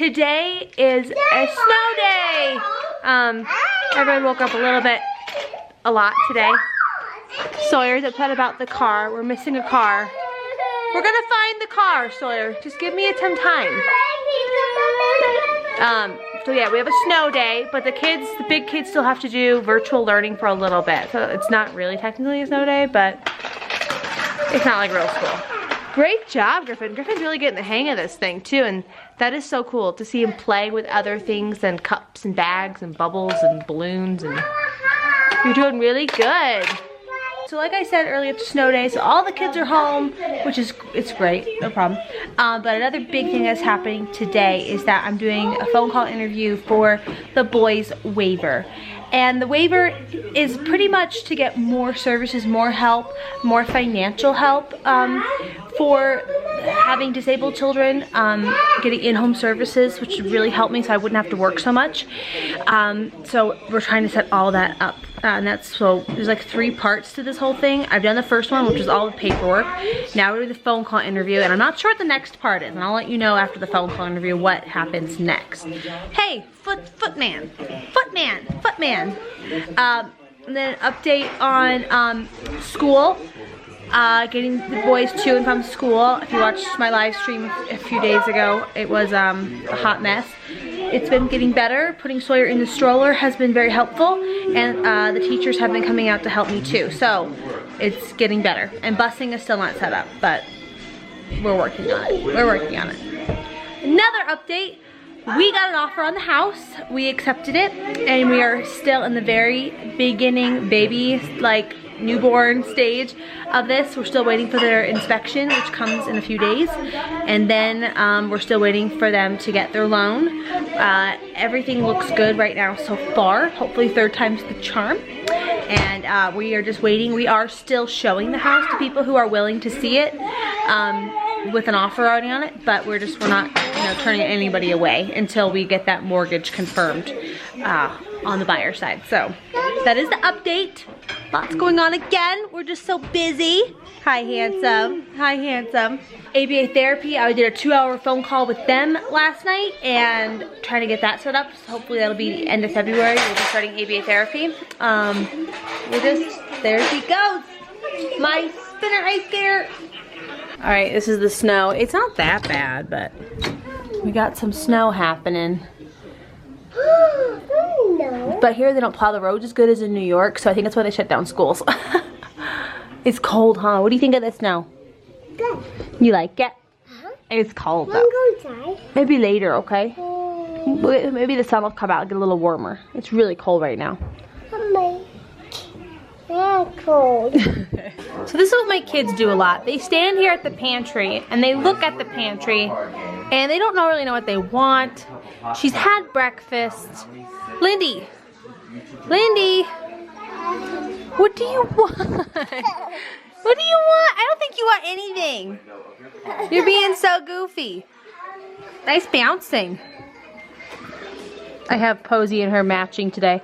today is a snow day. Everyone woke up a lot today. Sawyer's upset about the car. We're missing a car. We're gonna find the car, Sawyer. Just give me some time. So yeah, we have a snow day, but the big kids still have to do virtual learning for a little bit. So it's not really technically a snow day, but it's not like real school. Great job, Griffin. Griffin's really getting the hang of this thing too, and that is so cool to see him play with other things than cups and bags and bubbles and balloons, and you're doing really good. So like I said earlier, it's snow day, so all the kids are home, which is, it's great, no problem. But another big thing that's happening today is that I'm doing a phone call interview for the boys' waiver. And the waiver is pretty much to get more services, more help, more financial help for having disabled children, getting in-home services, which would really help me so I wouldn't have to work so much. So we're trying to set all that up. And so there's like 3 parts to this whole thing. I've done the first one, which is all the paperwork. Now we're doing the phone call interview, and I'm not sure what the next part is, and I'll let you know after the phone call interview what happens next. Hey, footman. And then update on school. Getting the boys to and from school. If you watched my live stream a few days ago, it was a hot mess. It's been getting better. Putting Sawyer in the stroller has been very helpful, and the teachers have been coming out to help me too. So it's getting better. And busing is still not set up, but we're working on it. Another update. We got an offer on the house. We accepted it, and we are still in the very beginning baby, like newborn stage of this. We're still waiting for their inspection, which comes in a few days, and then we're still waiting for them to get their loan. Everything looks good right now so far. Hopefully 3rd time's the charm. And we are just waiting. We are still showing the house to people who are willing to see it with an offer already on it, but we're not turning anybody away until we get that mortgage confirmed on the buyer side. So that is the update. Lots going on again. We're just so busy. Hi, handsome. Hi, handsome. ABA therapy. I did a 2-hour phone call with them last night and trying to get that set up. So hopefully that'll be the end of February. We'll be starting ABA therapy. There she goes. My spinner right there. All right, this is the snow. It's not that bad, but we got some snow happening. But here they don't plow the roads as good as in New York, so I think that's why they shut down schools. It's cold, huh? What do you think of the snow? Good. You like it? Uh-huh. It's cold though. Wanna go outside? Maybe later, okay? Maybe the sun will come out and get a little warmer. It's really cold right now. Cold. So this is what my kids do a lot. They stand here at the pantry and they look at the pantry and they don't really know what they want. She's had breakfast. Lindy, what do you want? What do you want? I don't think you want anything. You're being so goofy. Nice bouncing. I have Posey and her matching today.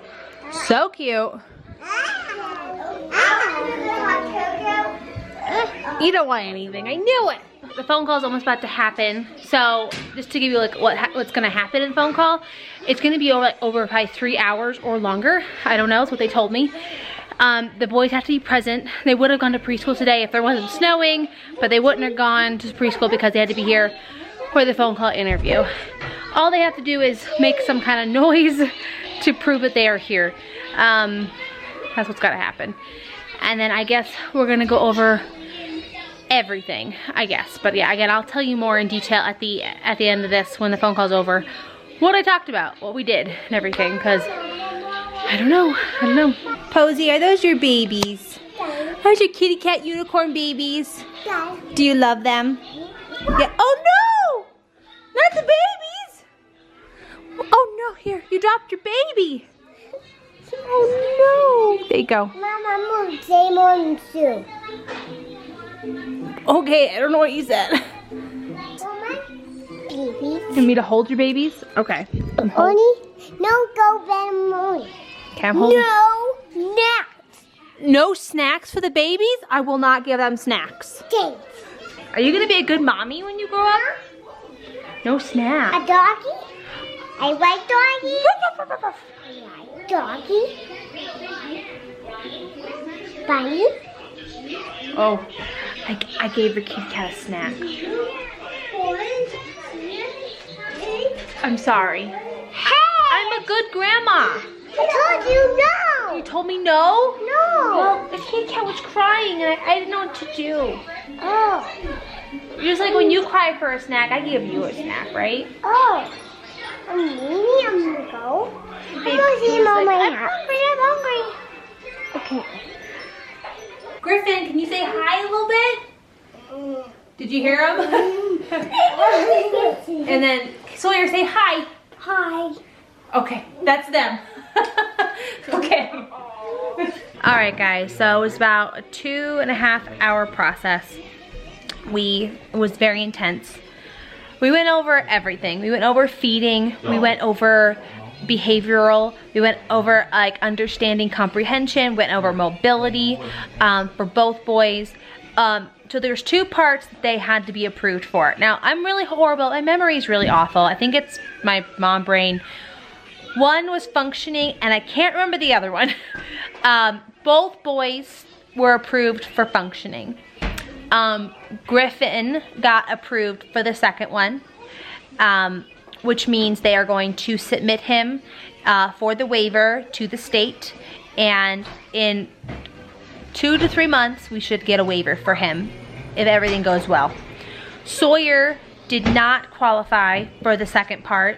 So cute. You don't want anything. I knew it. The phone call is almost about to happen. So just to give you like what's gonna happen in the phone call, it's gonna be over probably 3 hours or longer. I don't know. It's what they told me. The boys have to be present. They would have gone to preschool today if there wasn't snowing, but they wouldn't have gone to preschool because they had to be here for the phone call interview. All they have to do is make some kind of noise to prove that they are here. That's what's gotta happen. And then I guess we're gonna go over everything, I guess. But yeah, again, I'll tell you more in detail at the end of this when the phone call's over, what I talked about, what we did and everything, because I don't know. Posey, are those your babies? Those your kitty cat unicorn babies? Do you love them? Yeah. Oh no! Not the babies! Oh no, here, you dropped your baby. Oh no! There you go. Mama, move, same on too. Okay, I don't know what you said. Babies. You want me to hold your babies? Okay. Only, no go Benamoni. Okay, I'm holding. No snacks. No snacks for the babies? I will not give them snacks. Thanks. Are you gonna be a good mommy when you grow up? No snacks. A doggy? I like doggy. I like doggy. Bunny. Oh, I gave the kitty cat a snack. I'm sorry. Hey! I'm a good grandma. I told you no. You told me no? No. Well, the kitty cat was crying and I didn't know what to do. Oh. Just like when you cry for a snack, I give you a snack, right? Oh. Maybe I'm gonna go. I'm gonna see Mama. I'm hungry. Okay. Griffin, can you say hi a little bit? Did you hear him? And then Sawyer, say hi. Hi. Okay, that's them. Okay. All right, guys, so it was about a 2.5 hour process. It was very intense. We went over everything. We went over feeding. We went over behavioral. We went over like understanding comprehension. Went over mobility for both boys. So there's 2 parts that they had to be approved for. Now, I'm really horrible. My memory is really awful. I think it's my mom brain. One was functioning, and I can't remember the other one. Both boys were approved for functioning. Griffin got approved for the second one, which means they are going to submit him for the waiver to the state, and in 2 to 3 months, we should get a waiver for him if everything goes well. Sawyer did not qualify for the second part.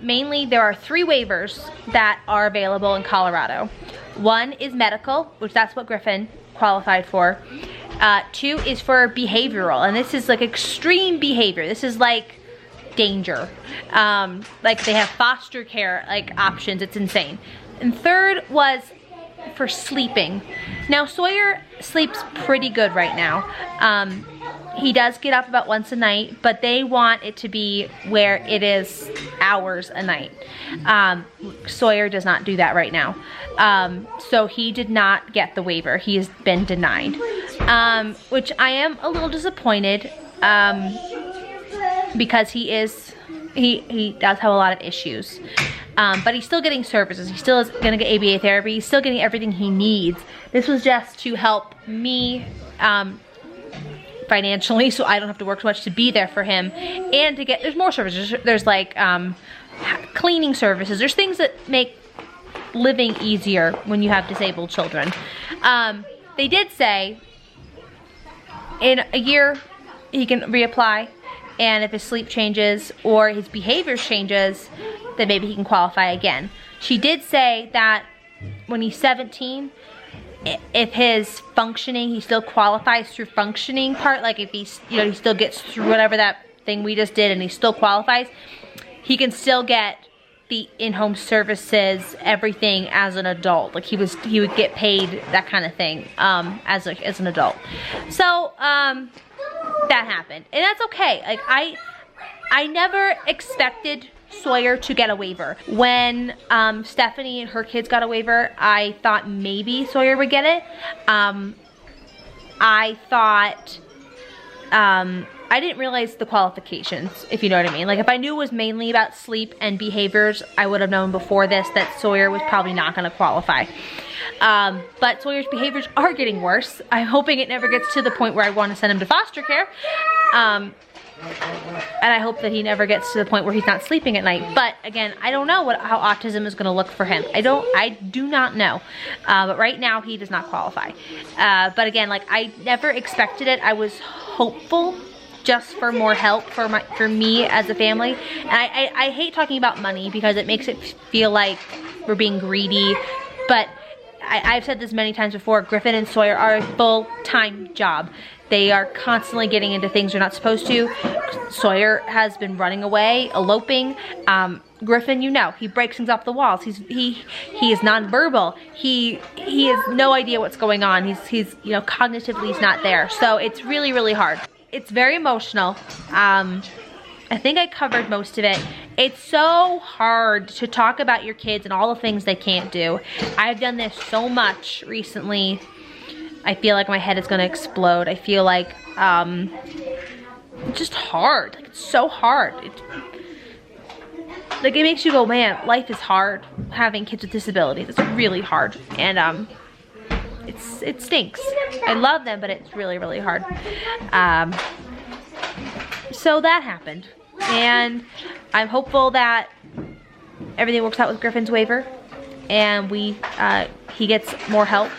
Mainly, there are 3 waivers that are available in Colorado. One is medical, which that's what Griffin qualified for. 2 is for behavioral, and this is like extreme behavior. This is like danger. Like they have foster care like options. It's insane. And 3rd was for sleeping. Now Sawyer sleeps pretty good right now. He does get up about once a night, but they want it to be where it is hours a night. Sawyer does not do that right now. So he did not get the waiver. He has been denied, which I am a little disappointed because he does have a lot of issues. But he's still getting services. He still is gonna get ABA therapy. He's still getting everything he needs. This was just to help me financially, so I don't have to work so much to be there for him, and to get, there's more services. There's like cleaning services. There's things that make living easier when you have disabled children. They did say in a year he can reapply, and if his sleep changes or his behavior changes, then maybe he can qualify again. She did say that when he's 17, if his functioning, he still qualifies through functioning part, like if he's, you know, he still gets through whatever that thing we just did and he still qualifies, he can still get the in-home services, everything as an adult. Like he would get paid, that kind of thing, as an adult. So that happened, and that's okay. Like I never expected Sawyer to get a waiver. When Stephanie and her kids got a waiver, I thought maybe Sawyer would get it. I thought, I didn't realize the qualifications, if you know what I mean. Like if I knew it was mainly about sleep and behaviors, I would have known before this that Sawyer was probably not gonna qualify. But Sawyer's behaviors are getting worse. I'm hoping it never gets to the point where I want to send him to foster care. And I hope that he never gets to the point where he's not sleeping at night. But again, I don't know how autism is going to look for him. I do not know. But right now he does not qualify. But again, like I never expected it. I was hopeful just for more help for me as a family. And I hate talking about money because it makes it feel like we're being greedy. But I've said this many times before, Griffin and Sawyer are a full-time job. They are constantly getting into things they're not supposed to. Sawyer has been running away, eloping. Griffin, you know, he breaks things off the walls. He is nonverbal. He has no idea what's going on. He's you know, cognitively he's not there. So it's really, really hard. It's very emotional. I think I covered most of it. It's so hard to talk about your kids and all the things they can't do. I've done this so much recently. I feel like my head is gonna explode. I feel like it's just hard. Like, it's so hard. like, it makes you go, man, life is hard having kids with disabilities. It's really hard, and it stinks. I love them, but it's really, really hard. So that happened, and I'm hopeful that everything works out with Griffin's waiver, and he gets more help.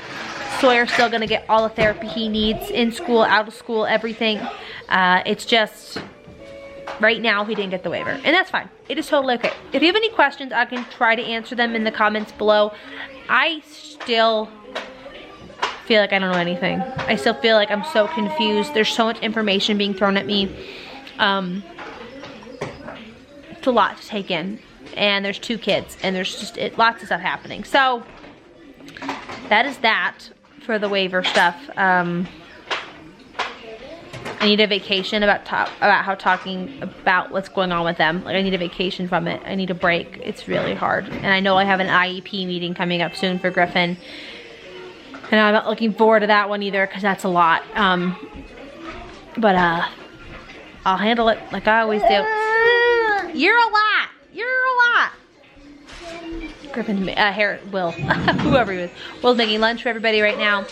Sawyer's still gonna get all the therapy he needs in school, out of school, everything. It's just, right now he didn't get the waiver, and that's fine. It is totally okay. If you have any questions, I can try to answer them in the comments below. I still feel like I don't know anything. I still feel like I'm so confused. There's so much information being thrown at me. It's a lot to take in, and there's 2 kids, and there's just lots of stuff happening. So that is that for the waiver stuff. I need a vacation about how talking about what's going on with them. Like, I need a vacation from it. I need a break. It's really hard. And I know I have an IEP meeting coming up soon for Griffin. And I'm not looking forward to that one either, because that's a lot. But I'll handle it like I always do. You're a lot. You're a lot. Griffin, Will, whoever he was. Will's making lunch for everybody right now.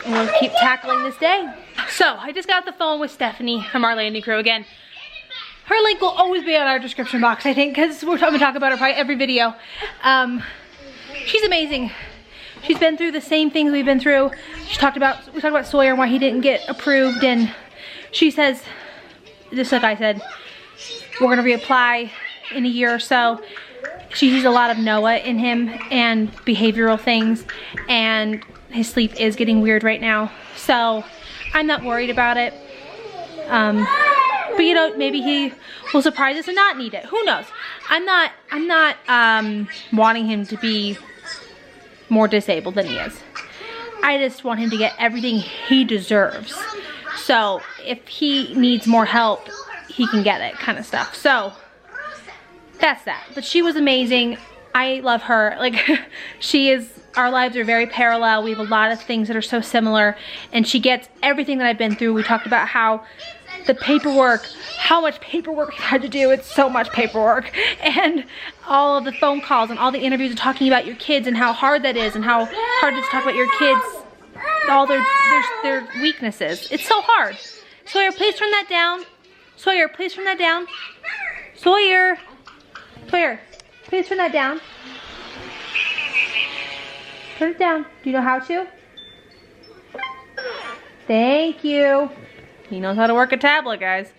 And we'll keep tackling this day. So, I just got off the phone with Stephanie from our landing crew again. Her link will always be on our description box, I think, because we're going to talk about her probably every video. She's amazing. She's been through the same things we've been through. We talked about Sawyer and why he didn't get approved, and she says, just like I said, we're going to reapply in a year or so. She sees a lot of Noah in him and behavioral things, and his sleep is getting weird right now. So I'm not worried about it. But you know, maybe he will surprise us and not need it. Who knows? I'm not wanting him to be more disabled than he is. I just want him to get everything he deserves. So if he needs more help, he can get it, kind of stuff. So that's that. But she was amazing. I love her. Like, our lives are very parallel. We have a lot of things that are so similar, and she gets everything that I've been through. We talked about how the paperwork, how much paperwork we had to do. It's so much paperwork, and all of the phone calls and all the interviews and talking about your kids and how hard that is, and how hard it is to talk about your kids, all their weaknesses. It's so hard. Sawyer, please turn that down. Sawyer, please turn that down. Sawyer, please turn that down. Turn it down. Do you know how to? Thank you. He knows how to work a tablet, guys.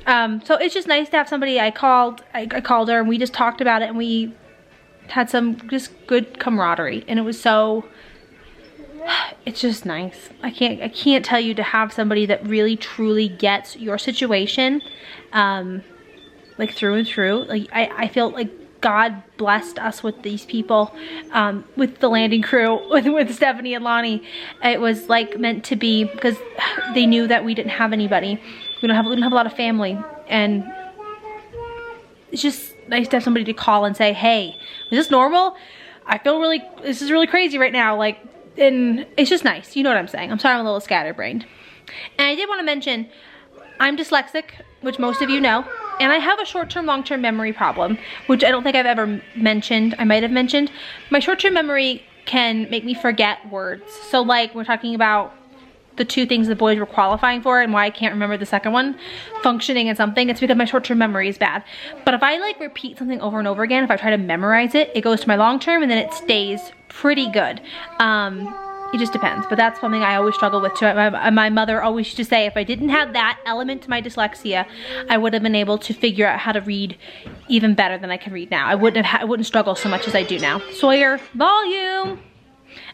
So it's just nice to have somebody. I called her and we just talked about it, and we had some just good camaraderie, and it was so, it's just nice. I can't tell you to have somebody that really truly gets your situation, like through and through. Like, I feel like God blessed us with these people, with the landing crew, with Stephanie and Lonnie. It was like meant to be, because they knew that we didn't have anybody. We don't have a lot of family, and it's just nice to have somebody to call and say, hey, is this normal? This is really crazy right now. Like, and it's just nice. You know what I'm saying? I'm sorry I'm a little scatterbrained. And I did want to mention, I'm dyslexic, which most of you know, and I have a short-term, long-term memory problem, which I don't think I've ever mentioned. I might have mentioned. My short-term memory can make me forget words. So like, we're talking about the 2 things the boys were qualifying for and why I can't remember the second one, functioning and something, it's because my short-term memory is bad. But if I like repeat something over and over again, if I try to memorize it, it goes to my long-term and then it stays pretty good. It just depends, but that's something I always struggle with too. My mother always used to say, if I didn't have that element to my dyslexia, I would have been able to figure out how to read even better than I can read now. I wouldn't struggle so much as I do now. Sawyer, volume.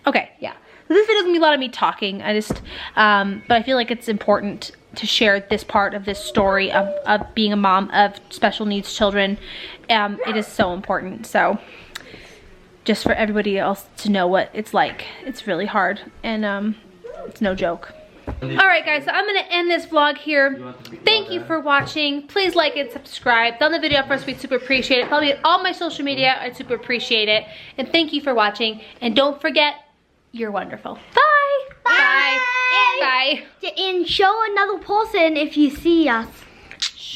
Okay, yeah. So this video is gonna be a lot of me talking. But I feel like it's important to share this part of this story of being a mom of special needs children. It is so important. So, just for everybody else to know what it's like. It's really hard, and it's no joke. Alright guys, so I'm gonna end this vlog here. Thank you for watching. Please like and subscribe. Thumbs the video up for us, we'd super appreciate it. Follow me on all my social media, I'd super appreciate it. And thank you for watching. And don't forget, you're wonderful. Bye! Bye! Bye! And show another person if you see us.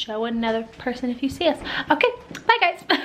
show another person if you see us. Okay, bye guys.